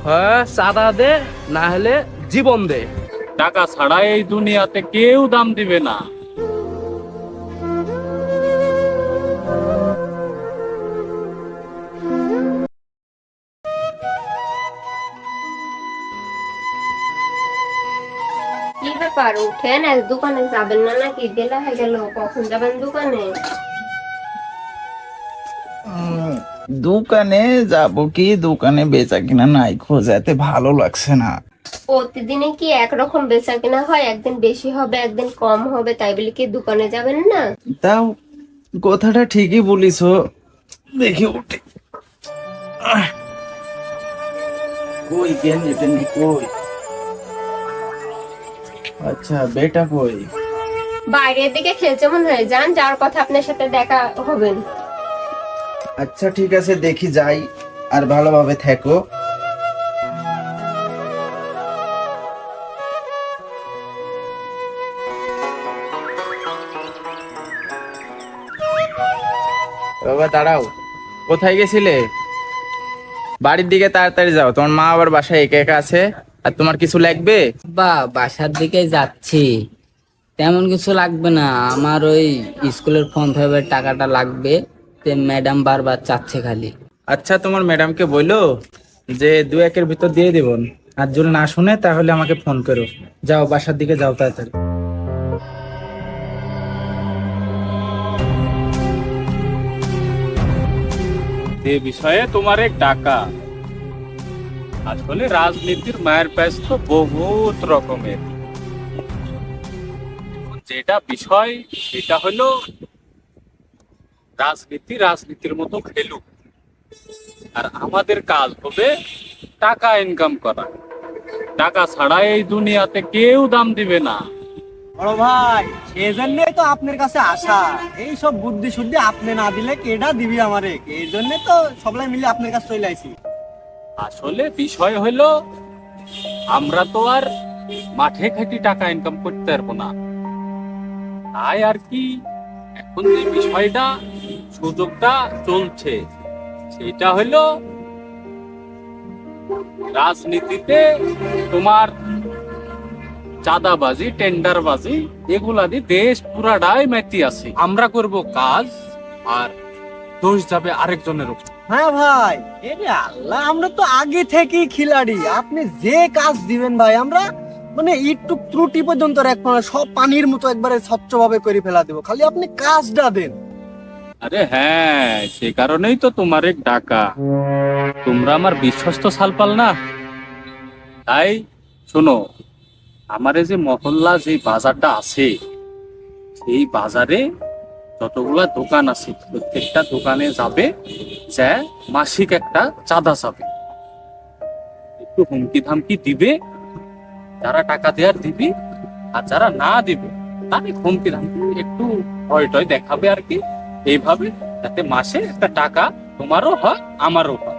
হ্যাঁ, চাঁদা দে, না হলে জীবন দে। টাকা ছাড়া এই দুনিয়াতে কেউ দাম দিবে না। কি ব্যাপার, উঠেন, আজ দোকানে যাবেন না নাকি? বেলা হয়ে গেল, কখন যাবেন দোকানে? দোকানে যাব কি, দোকানে বেচা কিনা নাই, খোঁজাতে ভালো লাগছে না। প্রতিদিনে কি একরকম বেচা কেনা হয়? একদিন বেশি হবে, একদিন কম হবে, তাই বলে কি দোকানে যাবেন না? তাও কথাটা ঠিকই বলিস, দেখি উঠে। কই গেঞ্জি টেঞ্জি কই? আচ্ছা, বেটা কই? বাইরের দিকে খেলছে মনে হয়, যান, যাওয়ার কথা আপনার সাথে দেখা হবেন। আচ্ছা ঠিক আছে, দেখি যাই, আর ভালোভাবে থেকো। বাবা দাঁড়াও, কোথায় গেছিলে? বাড়ির দিকে তাড়াতাড়ি যাও, তোমার মা আবার বাসায় একা একা আছে। আর তোমার কিছু লাগবে? বাসার দিকে যাচ্ছি। তেমন কিছু লাগবে না, আমার ওই স্কুলের ফর্ম ফিলাপের টাকাটা লাগবে। ম্যাডাম বারবার চাচ্ছে খালি। আচ্ছা, তোমার ম্যাডামকে বললো যে 2-1-এর ভিতর দিয়ে দেবন, আর যদি না শুনে তাহলে আমাকে ফোন করো। যাও, বাসার দিকে যাও তাড়াতাড়ি। যে বিষয়ে তোমার এক ডাকা, আসলে রাজনীতির মায়ের প্যাচ তো বহুত রকমের। যেটা বিষয় সেটা হলো রাজনীতির মতো খেলুক, আর আমাদের কাজ হবে টাকা ইনকাম করা। টাকা ছাড়া এই দুনিয়াতে কেউ দাম দিবে না। বড় ভাই, এই জন্যই তো আপনার কাছে আসা। এই সব বুদ্ধি শুদ্ধি আপনি না দিলে কেডা দিবি আমারে? এই জন্য তো সবাই মিলে আপনার কাছে চলে আইছি। আসলে বিষয় হলো আমরা তো আর মাঠে খাটি টাকা ইনকাম করতে পারবো না, তাই আর কি এখন যে বিষয়টা সুযোগটা চলছে সেটা হলো রাজনীতিতে তোমার চাঁদাবাজি, টেন্ডারবাজি, এগুলা দিয়ে দেশ পুরাটাই মেতে আছে। আমরা করব কাজ আর দোষ যাবে আরেকজনের উপর। হ্যাঁ ভাই, এরে আল্লাহ, আমরা তো আগে থেকেই খিলাড়ি। আপনি যে কাজ দিবেন ভাই, আমরা মানে একটু ত্রুটি পর্যন্ত রাখবো না, সব পানির মতো একবারে স্বচ্ছভাবে করে ফেলা দেবো, খালি আপনি কাজটা দেন। আরে হ্যাঁ, সে কারণেই তো তোমার এক ডাকা। তোমরা আমার বিশ্বস্ত সালপাল না? তাই শোনো, আমার এই যে মহল্লা যে বাজারটা আছে, সেই বাজারে যতগুলা দোকান আছে প্রত্যেকটা দোকানে যাবে, যে মাসিক একটা চাঁদা যাবে, একটু হুমকি ধামকি দিবে। যারা টাকা দেওয়ার দিবি, আর যারা না দিবে তাহলে হুমকি ধামকি একটু ভয় টয় দেখাবে আর কি। এইভাবে যাতে মাসে একটা টাকা তোমারও হয় আমারও হয়।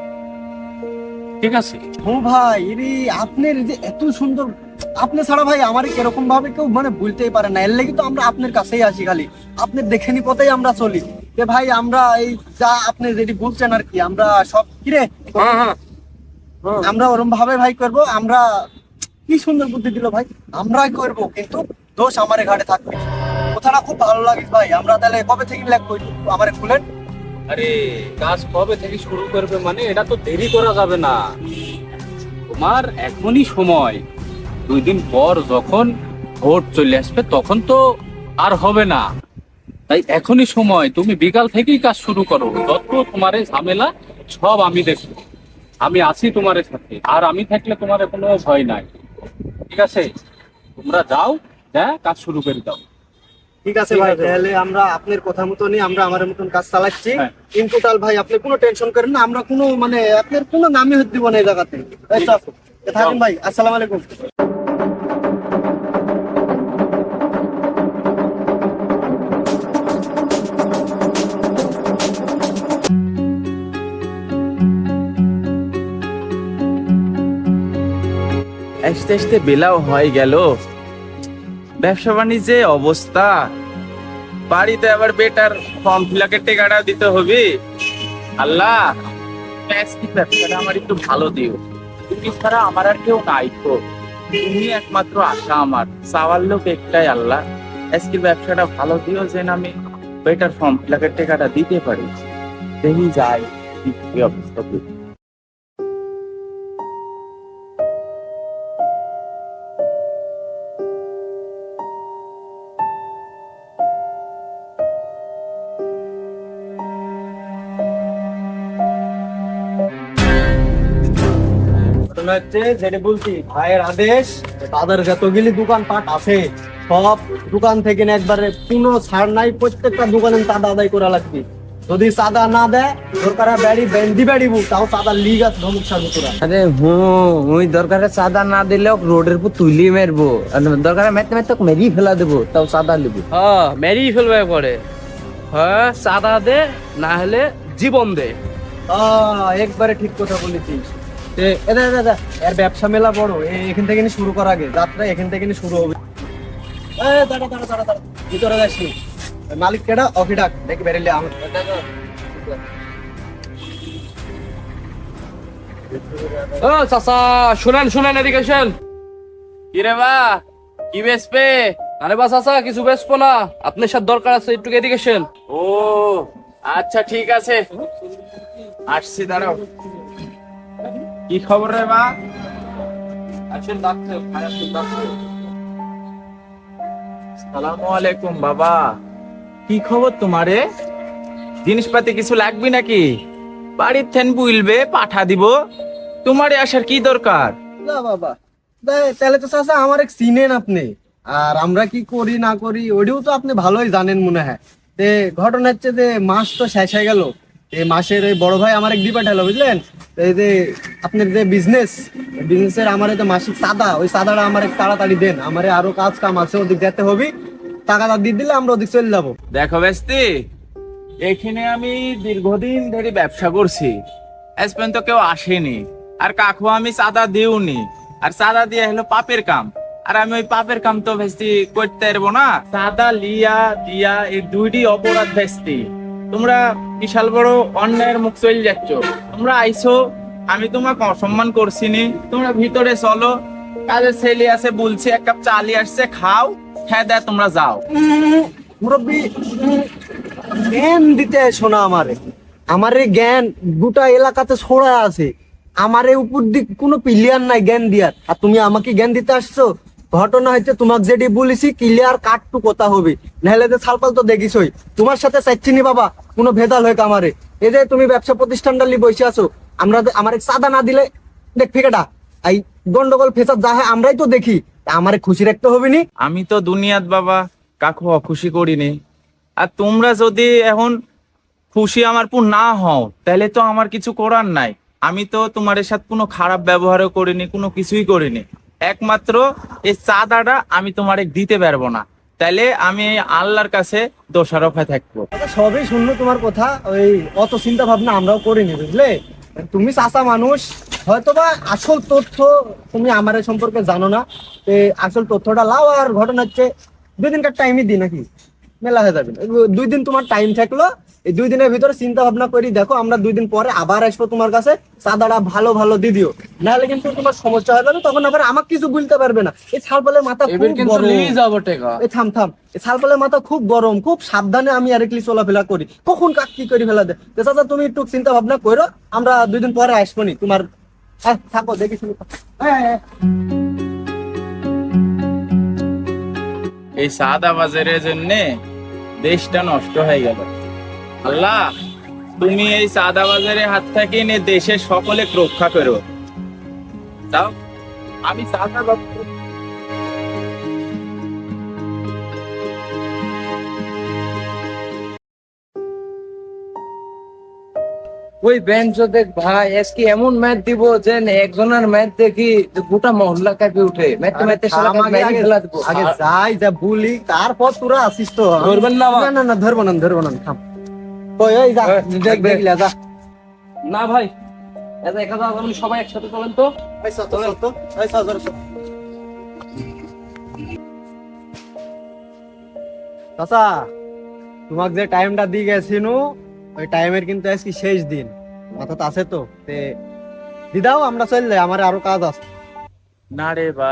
ঠিক আছে? ও ভাই, এরে আপনার যে এত সুন্দর, আপনি ছাড়া ভাই আমার এরকম ভাবে কেউ মানে বলতেই পারে না। এর লাগি তো আমরা আপনার কাছেই আসি, খালি আপনি দেখেনি পথেই আমরা চলি। যে ভাই, আমরা এই যা আপনি যেটি বলছেন আর কি, আমরা সব কিরে আমরা ওরম ভাবে ভাই করব। আমরা কি সুন্দর বুদ্ধি দিল ভাই, আমরাই করব, কিন্তু দোষ আমারে ঘাড়ে থাকবে। কথাটা খুব ভালো লাগে ভাই। আমরা তাহলে কবে থেকে লাগবো আমারে খুলেন? আরে কাজ কবে থেকে শুরু করবে মানে এটা তো দেরি করা যাবে না, তোমার এখনই সময়। 2 দিন পর যখন ভোট চলে আসবে তখন তো আর হবে না, তাই এখনই সময়। তুমি বিকাল থেকেই কাজ শুরু করো, যত তোমার এই ঝামেলা সব আমি দেখবো। আমি আছি তোমার সাথে, আর আমি থাকলে তোমার কোনো ভয় নাই। ঠিক আছে, তোমরা যাও, কাজ শুরু করে দাও। ঠিক আছে ভাই, তাহলে আমরা আপনার কথা মতনই আমরা আমাদের মতন কাজ চালাচ্ছি। হ্যাঁ। কিন্তু তাল ভাই, আপনি কোনো টেনশন করেন না, আমরা কোনো মানে আপনার কোনো নামই হতে দিব না এই জায়গাতে। এই তো থাকেন ভাই, আসসালামু আলাইকুম। আস্তে আস্তে বেলাও হয়ে গেল, ব্যবসা বাণিজ্যে অবস্থা। বাড়িতে আবার বেটার ফর্ম ফিলাপের টাকাটা দিতে হবে। আল্লাহ, ব্যবসাটা আমার একটু ভালো দিও। তুমি ছাড়া আমার আর কেউ নাই তো, তুমি একমাত্র আশা আমার, চাওয়ার লোক একটাই আল্লাহ। আজকের ব্যবসাটা ভালো দিও যেন আমি বেটার ফর্ম ফিল আপের টাকাটা দিতে পারি। দেখি যাই কি অবস্থা। ঘটনা হচ্ছে যেটা বলছি, ভাইয়ের আদেশ, তাদের যতগুলি দোকানপাট আছে সব দোকান থেকে না একবারে কোনো ছাড় নাই, প্রত্যেকটা দোকানে চাঁদা আদায় করা লাগবে। যদি চাঁদা না দেয় দরকার বেড়ি বেন্দি বেড়িব, তাও চাঁদা লিগ আছে ধমক সাজু করা। আরে ওই দরকারে চাঁদা না দিলেও রোডের উপর তুলি মারবো, আর দরকারে মেতে মেতে মেরি ফেলা দেবো, তাও চাঁদা লিবো। হ্যাঁ মেরেই ফেলবে পরে। হ্যাঁ চাঁদা দে, না হলে জীবন দে। একবারে ঠিক কথা বলেছিস। এর ব্যবসা মেলা বড়, এখান থেকে শুরু করা আগে, যাত্রা এখান থেকে শুরু হবে। দাঁড়া দাঁড়া দাঁড়া দাঁড়া, ভিতরে যাস নি। মালিক কেডা? অফি ডাক, দেখি বেরিলে আমার। ও চাচা শুনেন শুনেন, এদিকে আসেন। কি রে বা, কি বেচবে? আরে বা চাচা কিছু বেচবো না, আপনার সাথে দরকার আছে, একটু এদিকে আসেন। ও আচ্ছা ঠিক আছে, আসছি, দাঁড়াও। কি খবর রে বা? আসেন ডাক্তার, সালামু আলাইকুম বাবা, কি খবর তোমারে? জিনিসপাতি কিছু লাগবে নাকি? বাড়ির থেন বুইলবে পাঠা দিব, তোমারে আসার কি দরকার? না বাবা, তাহলে তো চাচা আমার এক চিনেন আপনি, আর আমরা কি করি না করি ওইটাও তো আপনি ভালোই জানেন মনে হয়। তে ঘটনা হচ্ছে যে মাস তো শেষ হয়ে গেল, এই মাসের ওই বড় ভাই আমার এক দি পাঠালো, বুঝলেন? এই যে আপনার যে বিজনেসের আমার এই যে মাসিক চাঁদা, ওই চাঁদাটা আমার এক তাড়াতাড়ি দেন, আমারে আরো কাজ কাম আছে, ওদিক যেতে হবে, টাকাটা দিয়ে দিলে আমরা ওদিক চলে যাবো। দেখো বেস্তি, এখানে আমি দীর্ঘদিন ধরে ব্যবসা করছি, আজ পর্যন্ত কেউ আসেনি, আর কাকু আমি চাঁদা দিওনি, আর চাঁদা দিয়ে হলো পাপের কাম, আর আমি ওই পাপের কাম তো বেস্তি করতে পারবো না। চাঁদা লিয়া দিয়া এই দুইটি অপরাধ বেস্তি, তোমরা বিশাল বড় অন্যায়ের মুখ চলে যাচ্ছ। তোমরা আইছো, আমি তোমাকে অসম্মান করছি নি, তোমরা ভিতরে চলো, কাজের ছেলে আছে বলছি, এক কাপ চা নিয়ে আসছে, খাও, হ্যাঁ দেয় তোমরা যাও। মুরব্বী, জ্ঞান দিতে শোনা আমারে জ্ঞান গোটা এলাকাতে ছড়া আছে, আমারে উপর দিক কোনো প্লেয়ার নাই জ্ঞান দিয়ার, আর তুমি আমাকে জ্ঞান দিতে আসছো। ঘটনা হচ্ছে তোমাকে যেটি বলেছি ক্লিয়ার কাটটু কথা হবে, নাহলে যে ছালপাল তো দেখিসই, তোমার সাথে চাইছিনি বাবা কোনো ভেদাল হয়ে আমারে। এই যে তুমি ব্যবসা প্রতিষ্ঠানটা নিয়ে বসে আছো, আমার চাঁদা না দিলে দেখ ফিকেটা এই গন্ডগোল ফেসাদ যা হয় আমরাই তো দেখি, আমারে খুশি রাখতে হবে নি। আমি তো দুনিয়াত বাবা কাকু অখুশি করিনি, আর তোমরা যদি এখন খুশি আমার পুর না হও তাহলে তো আমার কিছু করার নাই। আমি তো তোমার সাথে কোনো খারাপ ব্যবহারও করিনি, কোনো কিছুই করিনি, একমাত্র এই চাঁদাটা আমি তোমারে দিতে পারবো না, তাইলে আমি আল্লাহর কাছে দোষারোপ হয়ে থাকবো। সবই শুনলো তোমার কথা, ওই অত চিন্তা ভাবনা আমরাও করিনি, বুঝলে? তুমি চাচা মানুষ, হয়তোবা আসল তথ্য তুমি আমার সম্পর্কে জানো না, আসল তথ্যটা লাও। আর ঘটনা হচ্ছে 2 দিনকার টাইমই দিই নাকি, মেলা হয়ে যাবে, 2 দিন তোমার টাইম থাকলো, এই 2 দিনের ভিতরে চিন্তা ভাবনা করি দেখো, আমরা 2 দিন পরে আবার আসবো তোমার কাছে, চাঁদাটা ভালো ভালো দিয়ে দিও, নাহলে কিন্তু তোমার সমস্যা হয়ে যাবে, তখন আবার আমাকে কিছু বলতে পারবে না। এই ছালপালের মাথা এবার খুব কিন্তু গরম। নিয়ে যাবো টেকা। এই থাম থাম, এই ছালপালের মাথা খুব গরম, খুব সাবধানে আমি আরেকলি চলাফেরা করি, কখন কাক কি করে ফেলা দেয়। চাচা তুমি একটু চিন্তা ভাবনা করো, আমরা 2 দিন পরে আসবো নি তোমার। থাকো দেখি শুনি। এই সাদা বাজারের জন্য দেশটা নষ্ট হয়ে গেল। আল্লাহ তুমি এই সাদা বাজারের হাত থেকে নে দেশের সকলে রক্ষা করো। যাও, আমি সাদা বাজার ওই বেঞ্চ দেখ ভাই, আজকে এমন ম্যাচ দিব যে একজনের ম্যাচ দেখি গোটা মহল্লা কাঁপে উঠে, ম্যাচে ম্যাচে ফেলা দেবো। আগে যাই যা বলি, তারপর তোরা আসিস তো। ধরবেন না আমার? না না ধরবো না, থাম। ওই ওই যা দেখ দেখলে যা। না ভাই, একা যাওয়া যাবে না, সবাই একসাথে চলেন তো। এই চল তো, চল তো, এই চল চল চল। চাচা তোমাকে যে টাইমটা দিয়ে গেছিনু, ওই টাইমের কিন্তু আজকে শেষ দিন, মাথা আছে তো? দিদাও আমরা চল যাই, আমার আরো কাজ আছে। না রে বা,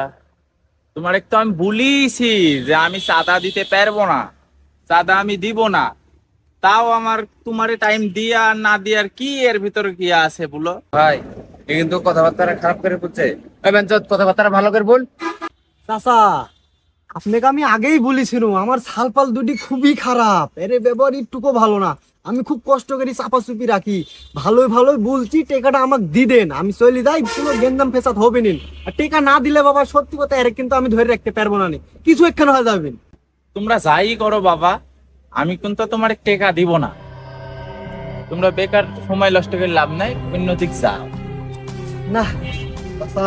তোমার একটু আমি বলিছি যে আমি চাঁদা দিতে পারবো না, চাঁদা আমি দিব না, তাও আমার তোমারে টাইম দিয়া আর না দিয়ার কি এর ভিতরে কি আছে বলো? ভাই এ কিন্তু কথাবার্তা খারাপ করে বলছে। কথাবার্তা ভালো করে বল। চাচা আপনাকে আমি আগেই বলেছিলাম আমার ছালপাল দুটি খুবই খারাপ, এর ব্যবহার একটুকু ভালো না। আমি খুব কষ্ট করি চাপাচুপি রাখি, ভালোই ভালোই বলছি টেকাটা আমাকে দি দেন, আমি চলে যাই, কোনো গেন্দাম ফেসাদ হবে নিন। আর টেকা না দিলে বাবা সত্যি কথা এর কিন্তু আমি ধরে রাখতে পারবো না, কিছু একখানে হয়ে যাবে। তোমরা যাই করো বাবা, আমি কিন্তু তোমার টেকা দিব না। তোমরা বেকার সময় নষ্ট করে লাভ নাই, অন্যদিক যাও। না চাচা,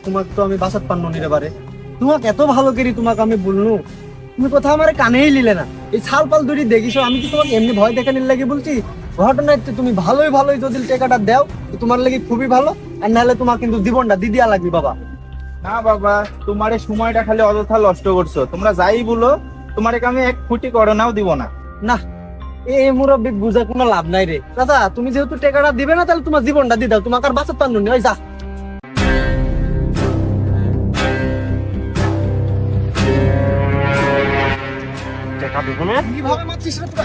তোমাকে তো আমি বাসাত পারনো নিতে পারে, তোমাকে এত ভালো করি তোমাকে আমি বললু, তুমি কথা আমার কানেই নিলে না। এই ছালপাল দুটি দেখিস, আমি কি তোমাকে এমনি ভয় দেখে নিলে লাগে বলছি? ঘটনা হচ্ছে তুমি ভালোই ভালোই যদি টেকাটা দাও তো তোমার লাগে খুবই ভালো, আর নাহলে তোমার কিন্তু জীবনটা দিদিয়া লাগবে বাবা। না বাবা, তোমার এই সময়টা খালি অযথা নষ্ট করছো। তোমরা যাই বলো, তোমার আমি এক ফুটি করোনাও দিব না। না এই মুরব্বী বুঝে কোনো লাভ নাই রে চাচা, তুমি যেহেতু টেকাটা দিবে না তাহলে তোমার জীবনটা দিয়ে দাও, তোমাকে আর বাঁচাতে পারলো না, ওই যা। কিভাবে মারছিস রে তোরা?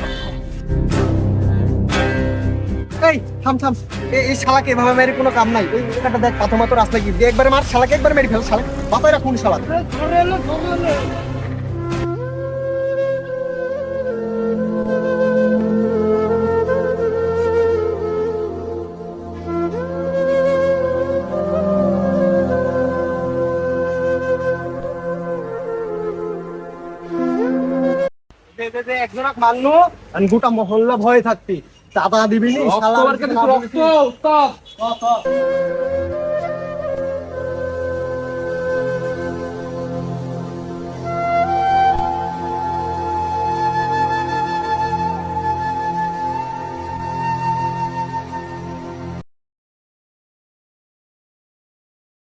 এই থাম থাম, এই শালাকে এভাবে মেরে কোনো কাম নাই। এই এখানটা দেখ পাথর মাথর রাস্তা কি দিয়ে একবারে মার, শালাকে একবার মেরে ফেল, শালা বাতায় রাখুন শালা। একজনক মারলো আমি গোটা মহল্লা ভয়ে থাকতি, চাঁদা দিবি নি শালা।